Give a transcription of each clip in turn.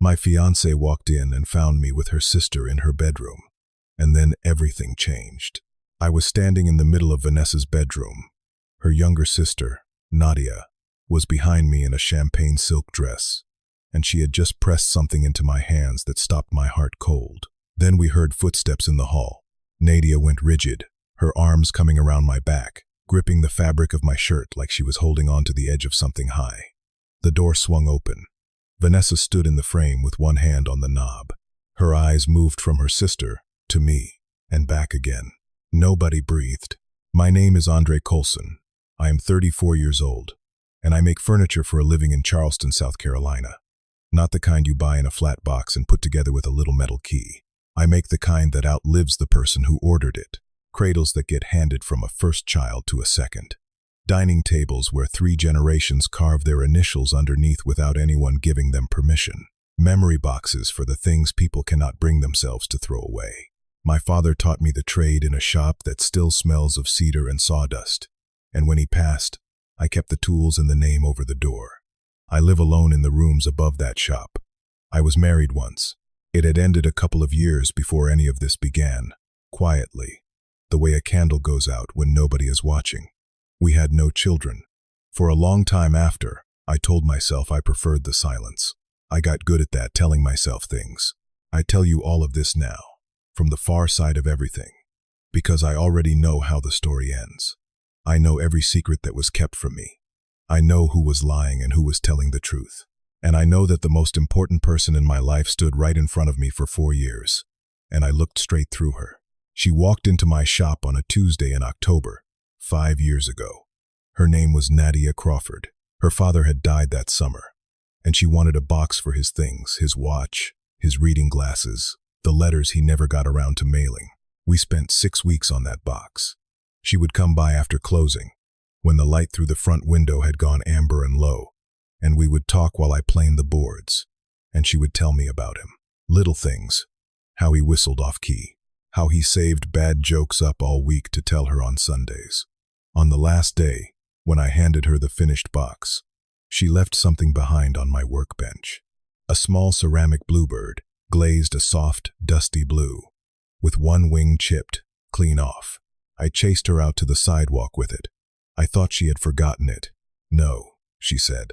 My fiancée walked in and found me with her sister in her bedroom. And then everything changed. I was standing in the middle of Vanessa's bedroom. Her younger sister, Nadia, was behind me in a champagne silk dress, and she had just pressed something into my hands that stopped my heart cold. Then we heard footsteps in the hall. Nadia went rigid, her arms coming around my back, gripping the fabric of my shirt like she was holding on to the edge of something high. The door swung open. Vanessa stood in the frame with one hand on the knob. Her eyes moved from her sister to me and back again. Nobody breathed. My name is Andre Colson. I am 34 years old, and I make furniture for a living in Charleston, South Carolina. Not the kind you buy in a flat box and put together with a little metal key. I make the kind that outlives the person who ordered it. Cradles that get handed from a first child to a second. Dining tables where 3 generations carve their initials underneath without anyone giving them permission. Memory boxes for the things people cannot bring themselves to throw away. My father taught me the trade in a shop that still smells of cedar and sawdust. And when he passed, I kept the tools and the name over the door. I live alone in the rooms above that shop. I was married once. It had ended a couple of years before any of this began, quietly, the way a candle goes out when nobody is watching. We had no children. For a long time after, I told myself I preferred the silence. I got good at that, telling myself things. I tell you all of this now, from the far side of everything, because I already know how the story ends. I know every secret that was kept from me. I know who was lying and who was telling the truth. And I know that the most important person in my life stood right in front of me for 4 years, and I looked straight through her. She walked into my shop on a Tuesday in October, 5 years ago. Her name was Nadia Crawford. Her father had died that summer, and she wanted a box for his things, his watch, his reading glasses, the letters he never got around to mailing. We spent 6 weeks on that box. She would come by after closing, when the light through the front window had gone amber and low, and we would talk while I planed the boards, and she would tell me about him. Little things, how he whistled off key, how he saved bad jokes up all week to tell her on Sundays. On the last day, when I handed her the finished box, she left something behind on my workbench. A small ceramic bluebird, glazed a soft, dusty blue, with one wing chipped, clean off. I chased her out to the sidewalk with it. I thought she had forgotten it. No, she said.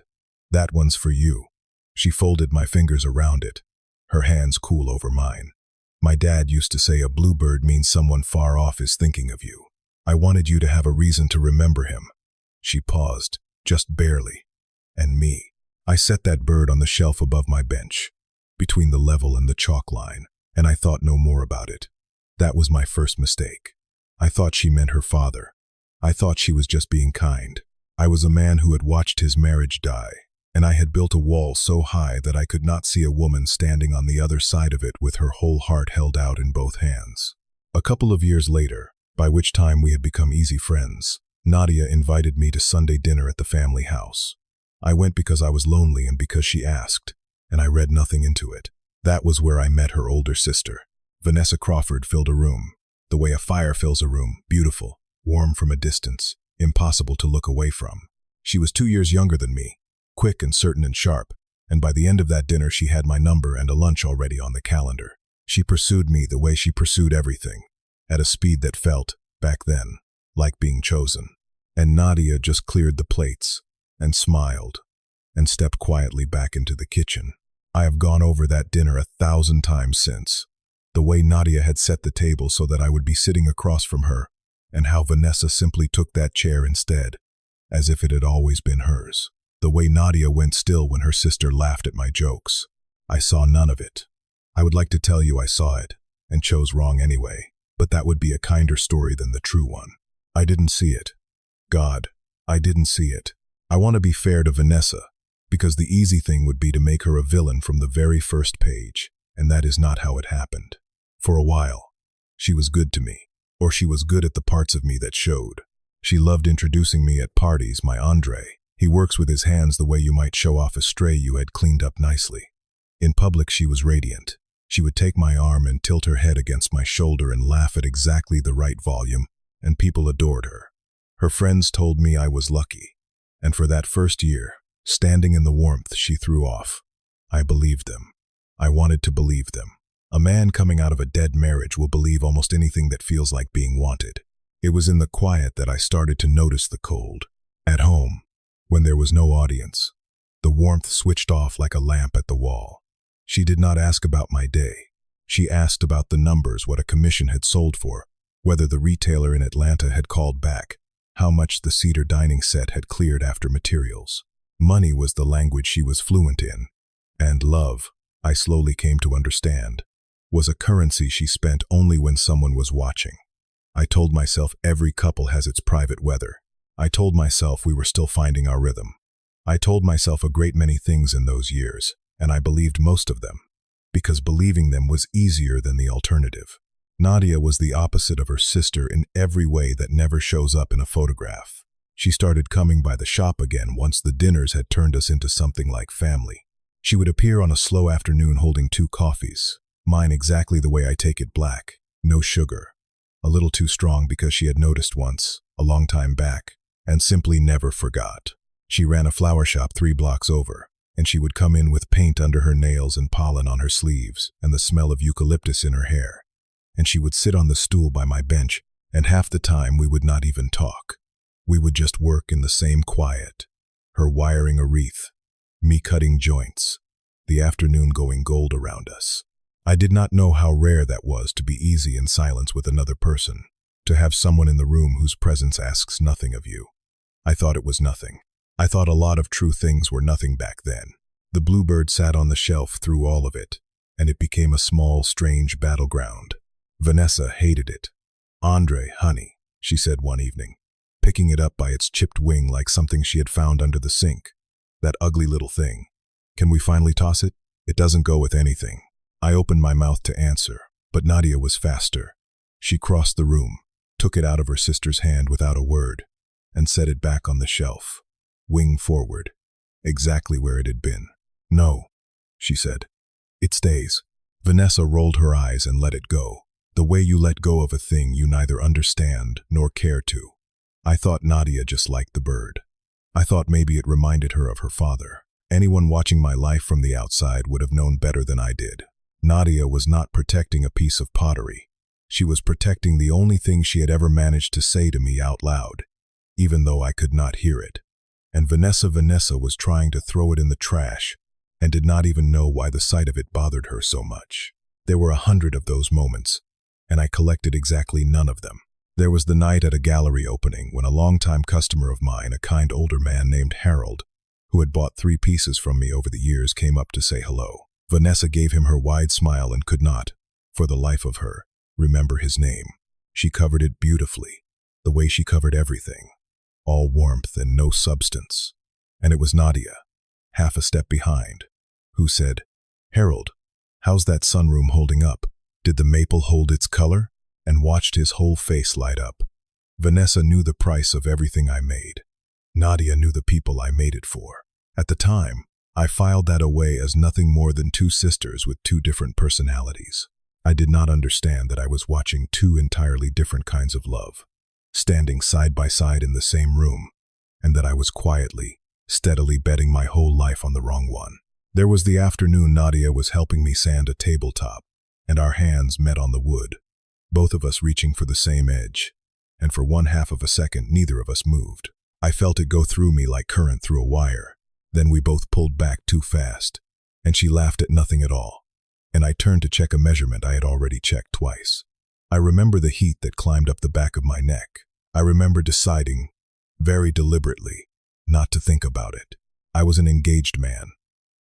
That one's for you. She folded my fingers around it, her hands cool over mine. My dad used to say a bluebird means someone far off is thinking of you. I wanted you to have a reason to remember him. She paused, just barely. And me. I set that bird on the shelf above my bench, between the level and the chalk line, and I thought no more about it. That was my first mistake. I thought she meant her father. I thought she was just being kind. I was a man who had watched his marriage die, and I had built a wall so high that I could not see a woman standing on the other side of it with her whole heart held out in both hands. A couple of years later, by which time we had become easy friends, Nadia invited me to Sunday dinner at the family house. I went because I was lonely and because she asked, and I read nothing into it. That was where I met her older sister. Vanessa Crawford filled a room, the way a fire fills a room, beautiful, warm from a distance, impossible to look away from. She was 2 years younger than me, quick and certain and sharp, and by the end of that dinner she had my number and a lunch already on the calendar. She pursued me the way she pursued everything, at a speed that felt, back then, like being chosen. And Nadia just cleared the plates, and smiled, and stepped quietly back into the kitchen. I have gone over that dinner 1,000 times since. The way Nadia had set the table so that I would be sitting across from her, and how Vanessa simply took that chair instead, as if it had always been hers. The way Nadia went still when her sister laughed at my jokes. I saw none of it. I would like to tell you I saw it, and chose wrong anyway, but that would be a kinder story than the true one. I didn't see it. God, I didn't see it. I want to be fair to Vanessa, because the easy thing would be to make her a villain from the very first page, and that is not how it happened. For a while, she was good to me, or she was good at the parts of me that showed. She loved introducing me at parties, my Andre. He works with his hands the way you might show off a stray you had cleaned up nicely. In public, she was radiant. She would take my arm and tilt her head against my shoulder and laugh at exactly the right volume, and people adored her. Her friends told me I was lucky. And for that first year, standing in the warmth she threw off, I believed them. I wanted to believe them. A man coming out of a dead marriage will believe almost anything that feels like being wanted. It was in the quiet that I started to notice the cold. At home, when there was no audience, the warmth switched off like a lamp at the wall. She did not ask about my day. She asked about the numbers, what a commission had sold for, whether the retailer in Atlanta had called back, how much the cedar dining set had cleared after materials. Money was the language she was fluent in. And love, I slowly came to understand, was a currency she spent only when someone was watching. I told myself every couple has its private weather. I told myself we were still finding our rhythm. I told myself a great many things in those years, and I believed most of them, because believing them was easier than the alternative. Nadia was the opposite of her sister in every way that never shows up in a photograph. She started coming by the shop again once the dinners had turned us into something like family. She would appear on a slow afternoon holding 2 coffees, mine exactly the way I take it, black, no sugar. A little too strong because she had noticed once, a long time back, and simply never forgot. She ran a flower shop 3 blocks over, and she would come in with paint under her nails and pollen on her sleeves and the smell of eucalyptus in her hair. And she would sit on the stool by my bench, and half the time we would not even talk. We would just work in the same quiet, her wiring a wreath, me cutting joints, the afternoon going gold around us. I did not know how rare that was to be easy in silence with another person, to have someone in the room whose presence asks nothing of you. I thought it was nothing. I thought a lot of true things were nothing back then. The bluebird sat on the shelf through all of it, and it became a small, strange battleground. Vanessa hated it. "Andre, honey," she said one evening, picking it up by its chipped wing like something she had found under the sink. "That ugly little thing. Can we finally toss it? It doesn't go with anything." I opened my mouth to answer, but Nadia was faster. She crossed the room, took it out of her sister's hand without a word, and set it back on the shelf, wing forward, exactly where it had been. "No," she said. "It stays." Vanessa rolled her eyes and let it go. The way you let go of a thing you neither understand nor care to. I thought Nadia just liked the bird. I thought maybe it reminded her of her father. Anyone watching my life from the outside would have known better than I did. Nadia was not protecting a piece of pottery. She was protecting the only thing she had ever managed to say to me out loud, even though I could not hear it. And Vanessa was trying to throw it in the trash and did not even know why the sight of it bothered her so much. There were 100 of those moments, and I collected exactly none of them. There was the night at a gallery opening when a longtime customer of mine, a kind older man named Harold, who had bought 3 pieces from me over the years, came up to say hello. Vanessa gave him her wide smile and could not, for the life of her, remember his name. She covered it beautifully, the way she covered everything, all warmth and no substance. And it was Nadia, half a step behind, who said, "Harold, how's that sunroom holding up? Did the maple hold its color?" and watched his whole face light up. Vanessa knew the price of everything I made. Nadia knew the people I made it for. At the time, I filed that away as nothing more than 2 sisters with 2 different personalities. I did not understand that I was watching 2 entirely different kinds of love, standing side by side in the same room, and that I was quietly, steadily betting my whole life on the wrong one. There was the afternoon Nadia was helping me sand a tabletop, and our hands met on the wood, both of us reaching for the same edge, and for 1/2 of a second neither of us moved. I felt it go through me like current through a wire. Then we both pulled back too fast, and she laughed at nothing at all, and I turned to check a measurement I had already checked twice. I remember the heat that climbed up the back of my neck. I remember deciding, very deliberately, not to think about it. I was an engaged man.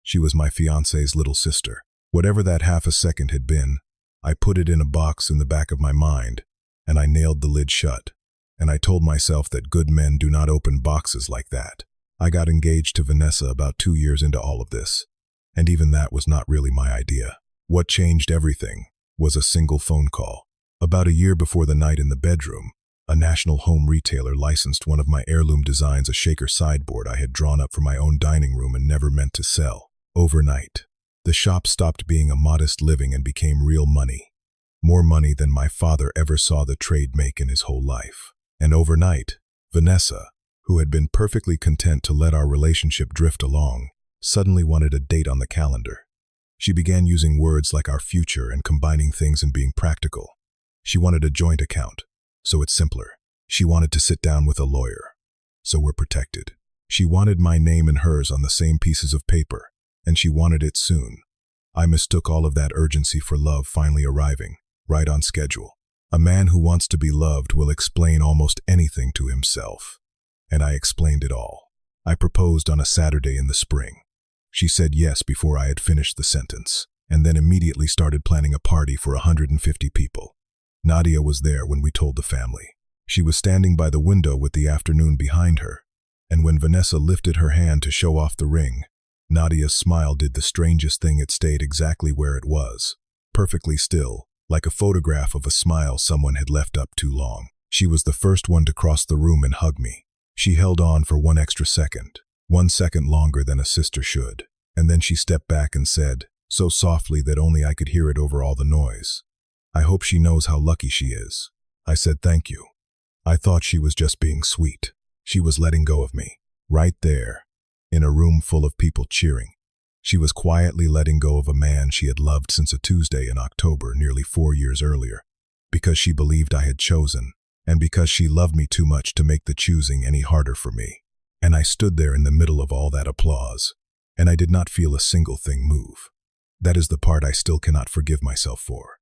She was my fiancée's little sister. Whatever that 1/2 a second had been, I put it in a box in the back of my mind, and I nailed the lid shut. And I told myself that good men do not open boxes like that. I got engaged to Vanessa about 2 years into all of this, and even that was not really my idea. What changed everything was a single phone call. About a year before the night in the bedroom, a national home retailer licensed one of my heirloom designs, a shaker sideboard I had drawn up for my own dining room and never meant to sell. Overnight, the shop stopped being a modest living and became real money. More money than my father ever saw the trade make in his whole life. And overnight, Vanessa, who had been perfectly content to let our relationship drift along, suddenly wanted a date on the calendar. She began using words like our future and combining things and being practical. She wanted a joint account, so it's simpler. She wanted to sit down with a lawyer, so we're protected. She wanted my name and hers on the same pieces of paper, and she wanted it soon. I mistook all of that urgency for love finally arriving, right on schedule. A man who wants to be loved will explain almost anything to himself. And I explained it all. I proposed on a Saturday in the spring. She said yes before I had finished the sentence, and then immediately started planning a party for 150 people. Nadia was there when we told the family. She was standing by the window with the afternoon behind her, and when Vanessa lifted her hand to show off the ring, Nadia's smile did the strangest thing. It stayed exactly where it was, perfectly still, like a photograph of a smile someone had left up too long. She was the first one to cross the room and hug me. She held on for 1 extra second, 1 second longer than a sister should, and then she stepped back and said, so softly that only I could hear it over all the noise, "I hope she knows how lucky she is." I said thank you. I thought she was just being sweet. She was letting go of me, right there, in a room full of people cheering. She was quietly letting go of a man she had loved since a Tuesday in October nearly 4 years earlier, because she believed I had chosen, and because she loved me too much to make the choosing any harder for me. And I stood there in the middle of all that applause, and I did not feel a single thing move. That is the part I still cannot forgive myself for.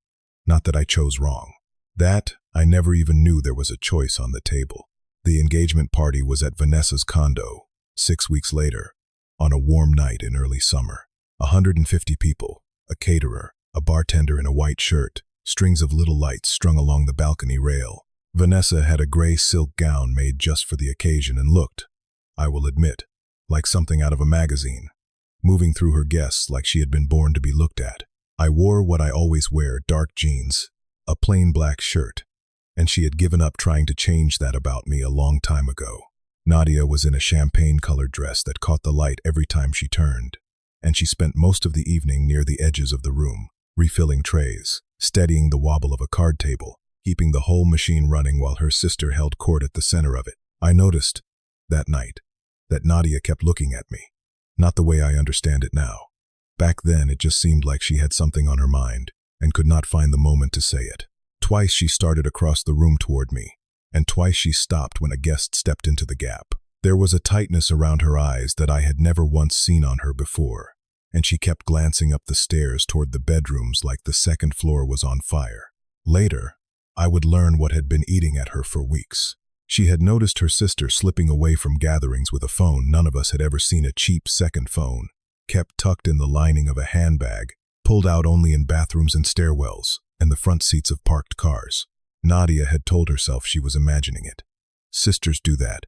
Not that I chose wrong. That I never even knew there was a choice on the table. The engagement party was at Vanessa's condo, 6 weeks later, on a warm night in early summer. 150 people, a caterer, a bartender in a white shirt, strings of little lights strung along the balcony rail. Vanessa had a gray silk gown made just for the occasion and looked, I will admit, like something out of a magazine, moving through her guests like she had been born to be looked at. I wore what I always wear, dark jeans, a plain black shirt, and she had given up trying to change that about me a long time ago. Nadia was in a champagne-colored dress that caught the light every time she turned, and she spent most of the evening near the edges of the room, refilling trays, steadying the wobble of a card table, keeping the whole machine running while her sister held court at the center of it. I noticed, that night, that Nadia kept looking at me. Not the way I understand it now. Back then, it just seemed like she had something on her mind, and could not find the moment to say it. Twice she started across the room toward me, and twice she stopped when a guest stepped into the gap. There was a tightness around her eyes that I had never once seen on her before, and she kept glancing up the stairs toward the bedrooms like the second floor was on fire. Later, I would learn what had been eating at her for weeks. She had noticed her sister slipping away from gatherings with a phone. None of us had ever seen a cheap second phone, kept tucked in the lining of a handbag, pulled out only in bathrooms and stairwells, and the front seats of parked cars. Nadia had told herself she was imagining it. Sisters do that.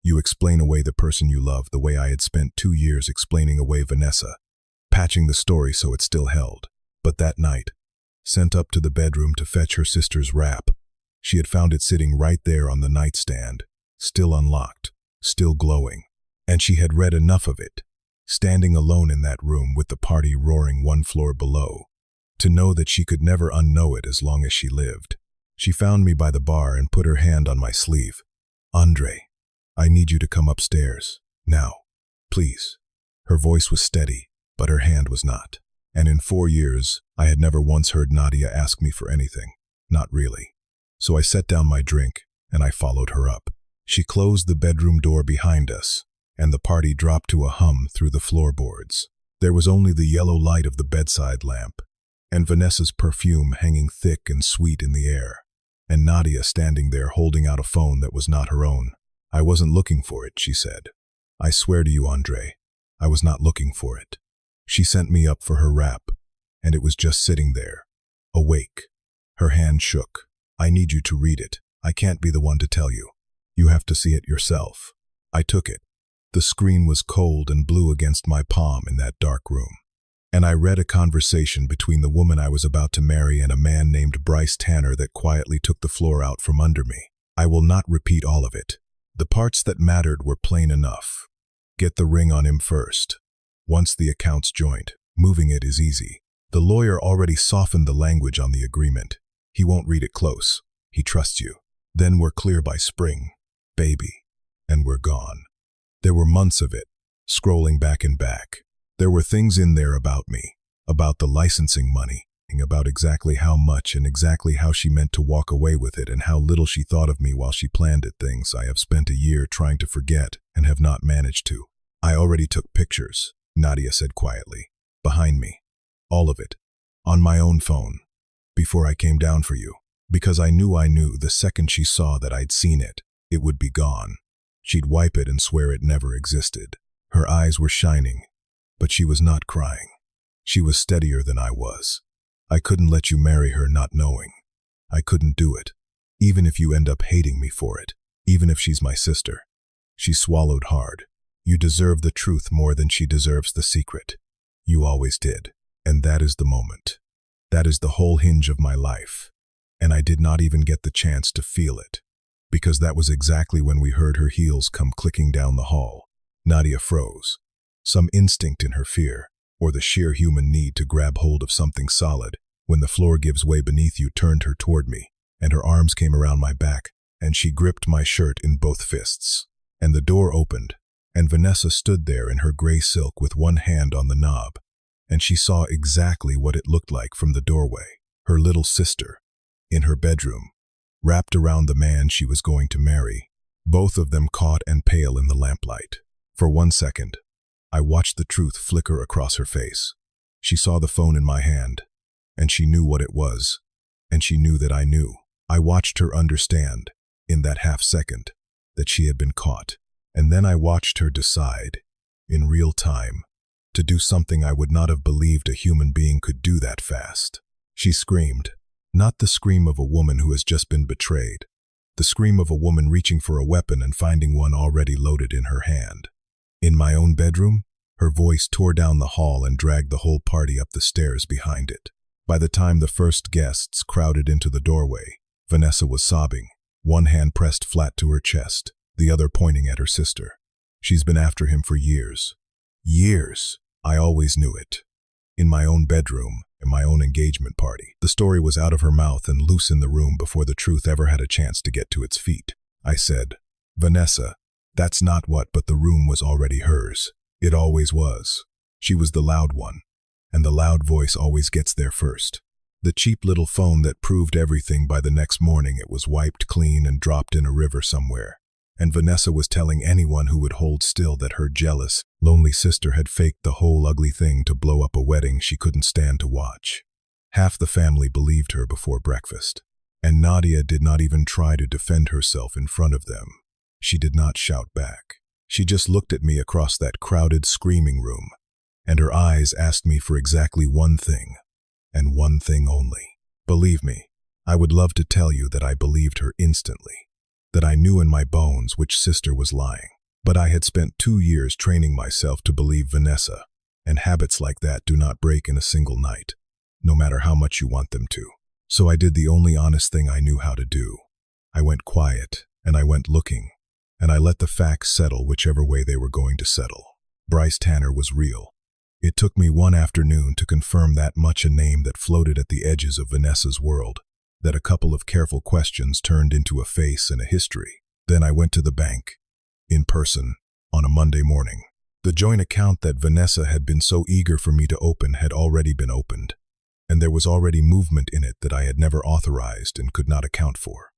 You explain away the person you love the way I had spent 2 years explaining away Vanessa, patching the story so it still held. But that night, sent up to the bedroom to fetch her sister's wrap, she had found it sitting right there on the nightstand, still unlocked, still glowing. And she had read enough of it, standing alone in that room with the party roaring 1 floor below, to know that she could never unknow it as long as she lived. She found me by the bar and put her hand on my sleeve. "Andre, I need you to come upstairs, now, please." Her voice was steady, but her hand was not. And in 4 years, I had never once heard Nadia ask me for anything. Not really. So I set down my drink, and I followed her up. She closed the bedroom door behind us, and the party dropped to a hum through the floorboards. There was only the yellow light of the bedside lamp, and Vanessa's perfume hanging thick and sweet in the air, and Nadia standing there holding out a phone that was not her own. "I wasn't looking for it," she said. "I swear to you, Andre, I was not looking for it." She sent me up for her wrap, and it was just sitting there, awake. Her hand shook. "I need you to read it. I can't be the one to tell you. You have to see it yourself." I took it. The screen was cold and blue against my palm in that dark room. And I read a conversation between the woman I was about to marry and a man named Bryce Tanner that quietly took the floor out from under me. I will not repeat all of it. The parts that mattered were plain enough. Get the ring on him first. Once the account's joint, moving it is easy. The lawyer already softened the language on the agreement. He won't read it close. He trusts you. Then we're clear by spring, baby. And we're gone. There were months of it, scrolling back and back. There were things in there about me, about the licensing money, about exactly how much and exactly how she meant to walk away with it and how little she thought of me while she planned it, things I have spent a year trying to forget and have not managed to. I already took pictures, Nadia said quietly, behind me. All of it. On my own phone. Before I came down for you. Because I knew the second she saw that I'd seen it, it would be gone. She'd wipe it and swear it never existed. Her eyes were shining, but she was not crying. She was steadier than I was. I couldn't let you marry her not knowing. I couldn't do it. Even if you end up hating me for it. Even if she's my sister. She swallowed hard. You deserve the truth more than she deserves the secret. You always did. And that is the moment. That is the whole hinge of my life. And I did not even get the chance to feel it. Because that was exactly when we heard her heels come clicking down the hall. Nadia froze. Some instinct in her fear, or the sheer human need to grab hold of something solid, when the floor gives way beneath you, turned her toward me, and her arms came around my back, and she gripped my shirt in both fists. And the door opened, and Vanessa stood there in her gray silk with one hand on the knob, and she saw exactly what it looked like from the doorway, her little sister, in her bedroom, wrapped around the man she was going to marry, both of them caught and pale in the lamplight. For 1 second, I watched the truth flicker across her face. She saw the phone in my hand, and she knew what it was, and she knew that I knew. I watched her understand, in that half second, that she had been caught, and then I watched her decide, in real time, to do something I would not have believed a human being could do that fast. She screamed, not the scream of a woman who has just been betrayed, the scream of a woman reaching for a weapon and finding one already loaded in her hand. In my own bedroom, her voice tore down the hall and dragged the whole party up the stairs behind it. By the time the first guests crowded into the doorway, Vanessa was sobbing, one hand pressed flat to her chest, the other pointing at her sister. She's been after him for years. Years. I always knew it. In my own bedroom, in my own engagement party. The story was out of her mouth and loose in the room before the truth ever had a chance to get to its feet. I said, Vanessa, that's not what, but the room was already hers. It always was. She was the loud one. And the loud voice always gets there first. The cheap little phone that proved everything. By the next morning it was wiped clean and dropped in a river somewhere. And Vanessa was telling anyone who would hold still that her jealous, lonely sister had faked the whole ugly thing to blow up a wedding she couldn't stand to watch. Half the family believed her before breakfast. And Nadia did not even try to defend herself in front of them. She did not shout back. She just looked at me across that crowded, screaming room, and her eyes asked me for exactly one thing, and one thing only. Believe me, I would love to tell you that I believed her instantly, that I knew in my bones which sister was lying. But I had spent 2 years training myself to believe Vanessa, and habits like that do not break in a single night, no matter how much you want them to. So I did the only honest thing I knew how to do. I went quiet, and I went looking, and I let the facts settle whichever way they were going to settle. Bryce Tanner was real. It took me one afternoon to confirm that much, a name that floated at the edges of Vanessa's world, that a couple of careful questions turned into a face and a history. Then I went to the bank, in person, on a Monday morning. The joint account that Vanessa had been so eager for me to open had already been opened, and there was already movement in it that I had never authorized and could not account for.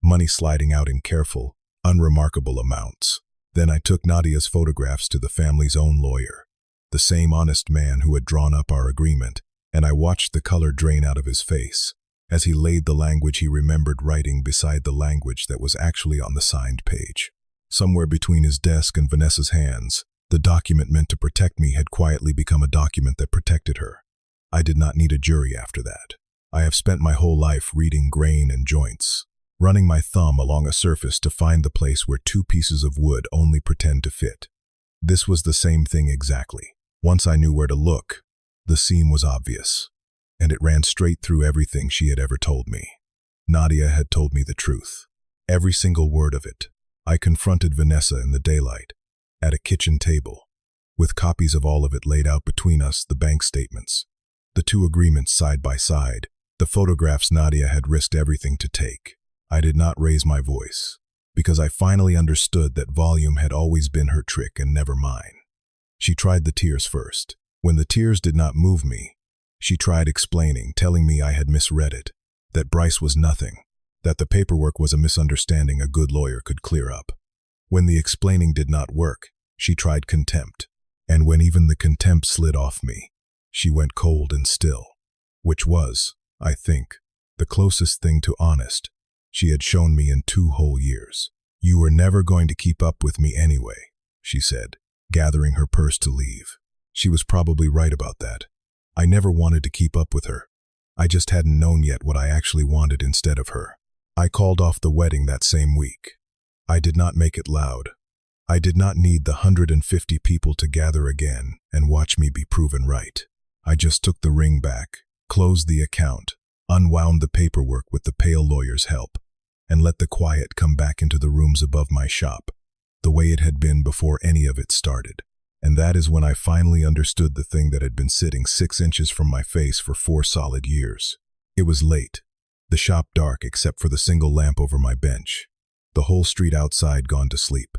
Money sliding out in careful, unremarkable amounts. Then I took Nadia's photographs to the family's own lawyer, the same honest man who had drawn up our agreement, and I watched the color drain out of his face as he laid the language he remembered writing beside the language that was actually on the signed page. Somewhere between his desk and Vanessa's hands, the document meant to protect me had quietly become a document that protected her. I did not need a jury after that. I have spent my whole life reading grain and joints, running my thumb along a surface to find the place where 2 pieces of wood only pretend to fit. This was the same thing exactly. Once I knew where to look, the seam was obvious, and it ran straight through everything she had ever told me. Nadia had told me the truth, every single word of it. I confronted Vanessa in the daylight, at a kitchen table, with copies of all of it laid out between us, the bank statements, the 2 agreements side by side, the photographs Nadia had risked everything to take. I did not raise my voice, because I finally understood that volume had always been her trick and never mine. She tried the tears first. When the tears did not move me, She tried explaining, telling me I had misread it, that Bryce was nothing, that the paperwork was a misunderstanding a good lawyer could clear up. When the explaining did not work, she tried contempt, and when even the contempt slid off me, she went cold and still, which was, I think, the closest thing to honest she had shown me in 2 whole years. "You were never going to keep up with me anyway," she said, gathering her purse to leave. She was probably right about that. I never wanted to keep up with her. I just hadn't known yet what I actually wanted instead of her. I called off the wedding that same week. I did not make it loud. I did not need the 150 people to gather again and watch me be proven right. I just took the ring back, closed the account, unwound the paperwork with the pale lawyer's help, and let the quiet come back into the rooms above my shop, the way it had been before any of it started. And that is when I finally understood the thing that had been sitting 6 inches from my face for 4 solid years. It was late, the shop dark except for the single lamp over my bench, the whole street outside gone to sleep.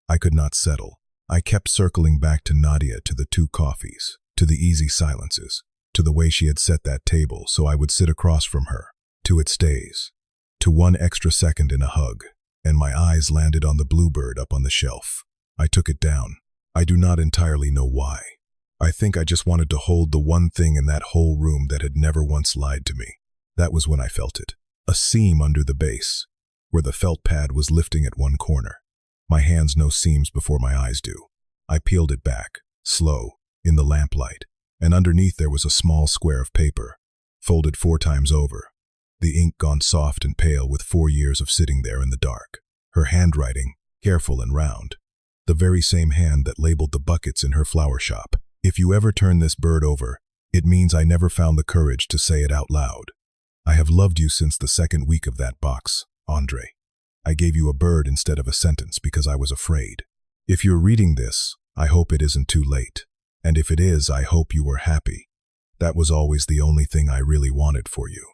I could not settle. I kept circling back to Nadia, to the 2 coffees, to the easy silences, to the way she had set that table so I would sit across from her, to its days, to 1 extra second in a hug, and my eyes landed on the bluebird up on the shelf. I took it down. I do not entirely know why. I think I just wanted to hold the one thing in that whole room that had never once lied to me. That was when I felt it. A seam under the base, where the felt pad was lifting at one corner. My hands know seams before my eyes do. I peeled it back, slow, in the lamplight, and underneath there was a small square of paper, folded 4 times over, the ink gone soft and pale with 4 years of sitting there in the dark. Her handwriting, careful and round. The very same hand that labeled the buckets in her flower shop. "If you ever turn this bird over, it means I never found the courage to say it out loud. I have loved you since the 2nd week of that box, Andre. I gave you a bird instead of a sentence because I was afraid. If you're reading this, I hope it isn't too late. And if it is, I hope you were happy. That was always the only thing I really wanted for you.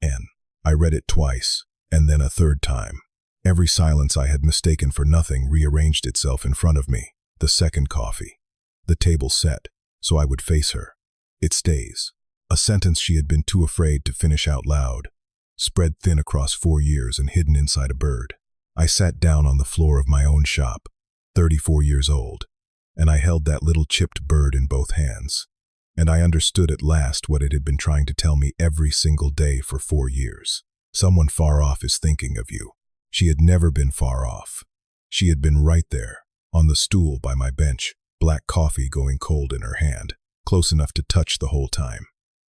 N." I read it twice, and then a 3rd time. Every silence I had mistaken for nothing rearranged itself in front of me. The 2nd coffee. The table set, so I would face her. "It stays." A sentence she had been too afraid to finish out loud, spread thin across 4 years and hidden inside a bird. I sat down on the floor of my own shop, 34 years old, and I held that little chipped bird in both hands. And I understood at last what it had been trying to tell me every single day for 4 years. Someone far off is thinking of you. She had never been far off. She had been right there, on the stool by my bench, black coffee going cold in her hand, close enough to touch the whole time.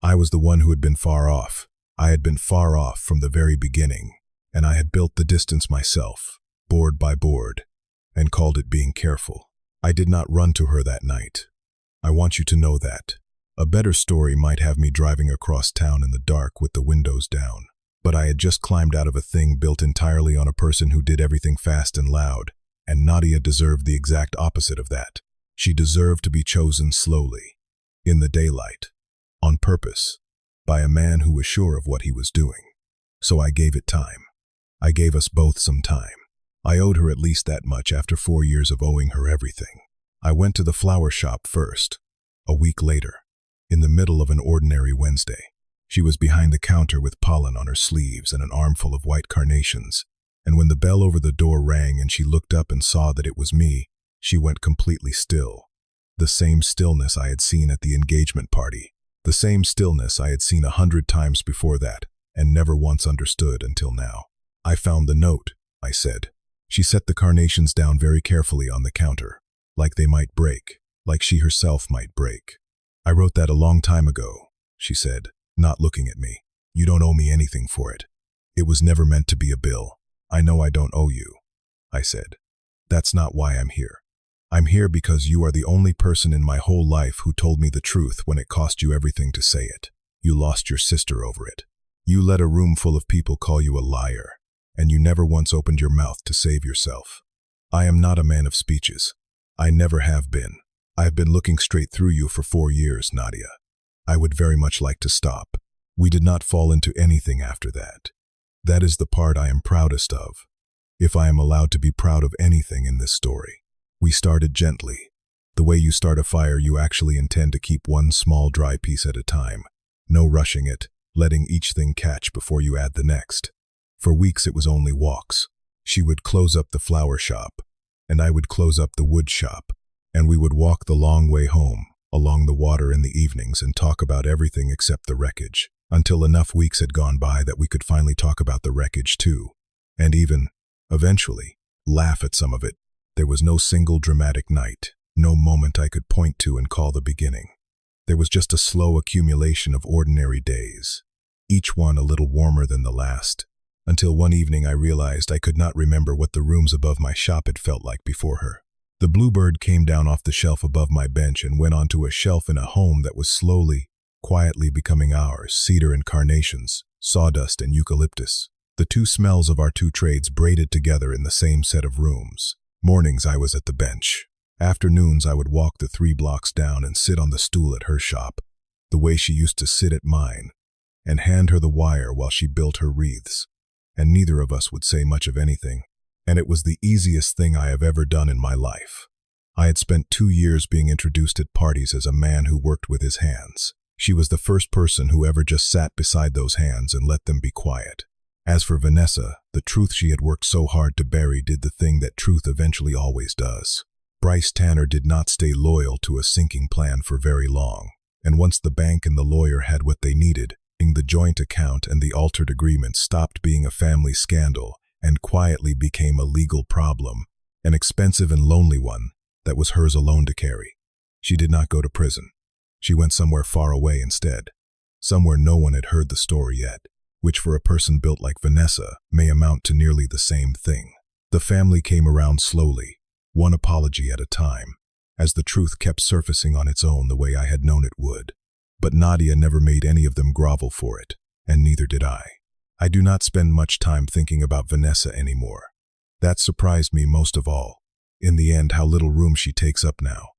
I was the one who had been far off. I had been far off from the very beginning, and I had built the distance myself, board by board, and called it being careful. I did not run to her that night. I want you to know that. A better story might have me driving across town in the dark with the windows down. But I had just climbed out of a thing built entirely on a person who did everything fast and loud, and Nadia deserved the exact opposite of that. She deserved to be chosen slowly, in the daylight, on purpose, by a man who was sure of what he was doing. So I gave it time. I gave us both some time. I owed her at least that much after 4 years of owing her everything. I went to the flower shop first, a week later, in the middle of an ordinary Wednesday. She was behind the counter with pollen on her sleeves and an armful of white carnations, and when the bell over the door rang and she looked up and saw that it was me, she went completely still. The same stillness I had seen at the engagement party, the same stillness I had seen 100 times before that, and never once understood until now. "I found the note," I said. She set the carnations down very carefully on the counter, like they might break, like she herself might break. "I wrote that a long time ago," she said, not looking at me. "You don't owe me anything for it. It was never meant to be a bill. I know I don't owe you," I said. "That's not why I'm here. I'm here because you are the only person in my whole life who told me the truth when it cost you everything to say it. You lost your sister over it. You let a room full of people call you a liar, and you never once opened your mouth to save yourself. I am not a man of speeches. I never have been. I have been looking straight through you for 4 years, Nadia. I would very much like to stop. We did not fall into anything after that. That is the part I am proudest of, if I am allowed to be proud of anything in this story. We started gently. The way you start a fire, you actually intend to keep one small dry piece at a time, No rushing it, letting each thing catch before you add the next. For weeks it was only walks. She would close up the flower shop, and I would close up the wood shop, and we would walk the long way home, along the water in the evenings, and talk about everything except the wreckage, until enough weeks had gone by that we could finally talk about the wreckage too, and even, eventually, laugh at some of it. There was no single dramatic night, no moment I could point to and call the beginning. There was just a slow accumulation of ordinary days, each one a little warmer than the last, until one evening I realized I could not remember what the rooms above my shop had felt like before her. The bluebird came down off the shelf above my bench and went onto a shelf in a home that was slowly, quietly becoming ours: cedar and carnations, sawdust and eucalyptus. The two smells of our two trades braided together in the same set of rooms. Mornings I was at the bench. Afternoons I would walk the 3 blocks down and sit on the stool at her shop, the way she used to sit at mine, and hand her the wire while she built her wreaths. And neither of us would say much of anything, and it was the easiest thing I have ever done in my life. I had spent 2 years being introduced at parties as a man who worked with his hands. She was the first person who ever just sat beside those hands and let them be quiet. As for Vanessa, the truth she had worked so hard to bury did the thing that truth eventually always does. Bryce Tanner did not stay loyal to a sinking plan for very long, and once the bank and the lawyer had what they needed, the joint account and the altered agreement stopped being a family scandal and quietly became a legal problem, an expensive and lonely one that was hers alone to carry. She did not go to prison. She went somewhere far away instead, somewhere no one had heard the story yet, which for a person built like Vanessa may amount to nearly the same thing. The family came around slowly, one apology at a time, as the truth kept surfacing on its own the way I had known it would. But Nadia never made any of them grovel for it, and neither did I. I do not spend much time thinking about Vanessa anymore. That surprised me most of all. In the end, how little room she takes up now.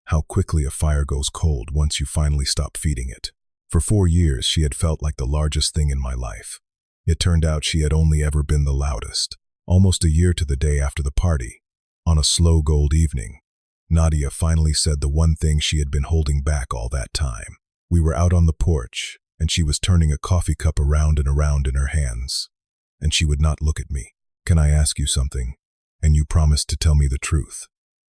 How quickly a fire goes cold once you finally stop feeding it. For 4 years, she had felt like the largest thing in my life. It turned out she had only ever been the loudest. Almost a year to the day after the party, on a slow gold evening, Nadia finally said the one thing she had been holding back all that time. We were out on the porch, and she was turning a coffee cup around and around in her hands, and she would not look at me. "Can I ask you something? And you promised to tell me the truth."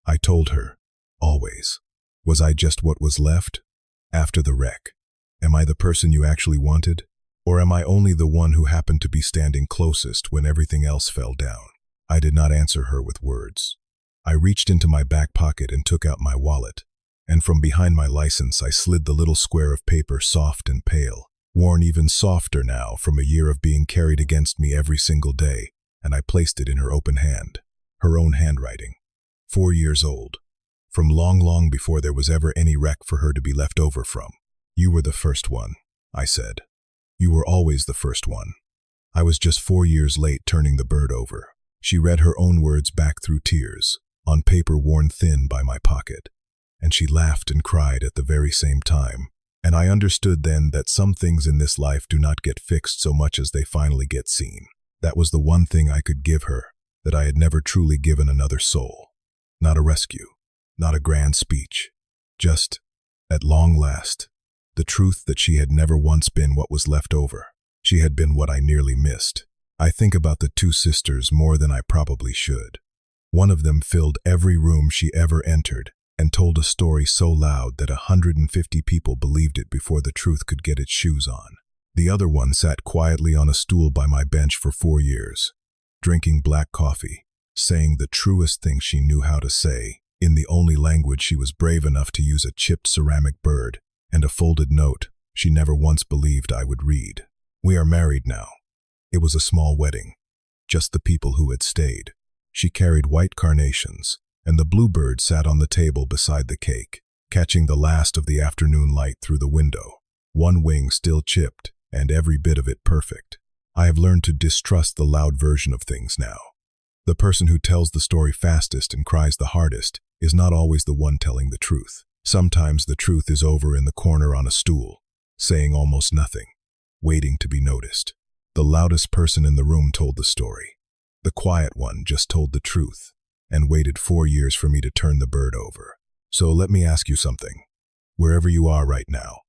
I told her, always. Was I just what was left? After the wreck, am I the person you actually wanted? Or am I only the one who happened to be standing closest when everything else fell down? I did not answer her with words. I reached into my back pocket and took out my wallet, and from behind my license I slid the little square of paper, soft and pale, worn even softer now from a year of being carried against me every single day, and I placed it in her open hand, her own handwriting. 4 years old, from long, long before there was ever any wreck for her to be left over from. "You were the first one," I said. "You were always the first one." I was just 4 years late turning the bird over. She read her own words back through tears, on paper worn thin by my pocket. And she laughed and cried at the very same time. And I understood then that some things in this life do not get fixed so much as they finally get seen. That was the one thing I could give her that I had never truly given another soul. Not a rescue, not a grand speech. Just, at long last, the truth that she had never once been what was left over. She had been what I nearly missed. I think about the 2 sisters more than I probably should. One of them filled every room she ever entered, and told a story so loud that 150 people believed it before the truth could get its shoes on. The other one sat quietly on a stool by my bench for 4 years, drinking black coffee, saying the truest thing she knew how to say, in the only language she was brave enough to use: a chipped ceramic bird and a folded note she never once believed I would read. We are married now. It was a small wedding, just the people who had stayed. She carried white carnations, and the bluebird sat on the table beside the cake, catching the last of the afternoon light through the window, one wing still chipped, and every bit of it perfect. I have learned to distrust the loud version of things now. The person who tells the story fastest and cries the hardest is not always the one telling the truth. Sometimes the truth is over in the corner on a stool, saying almost nothing, waiting to be noticed. The loudest person in the room told the story. The quiet one just told the truth, and waited 4 years for me to turn the bird over. So let me ask you something. Wherever you are right now,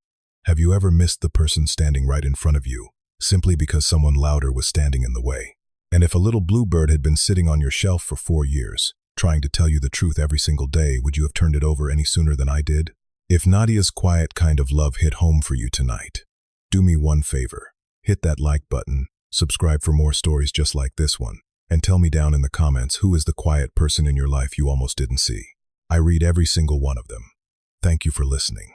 Have you ever missed the person standing right in front of you, simply because someone louder was standing in the way? And if a little bluebird had been sitting on your shelf for 4 years, trying to tell you the truth every single day, would you have turned it over any sooner than I did? If Nadia's quiet kind of love hit home for you tonight, do me one favor. Hit that like button, subscribe for more stories just like this one, and tell me down in the comments who is the quiet person in your life you almost didn't see. I read every single one of them. Thank you for listening.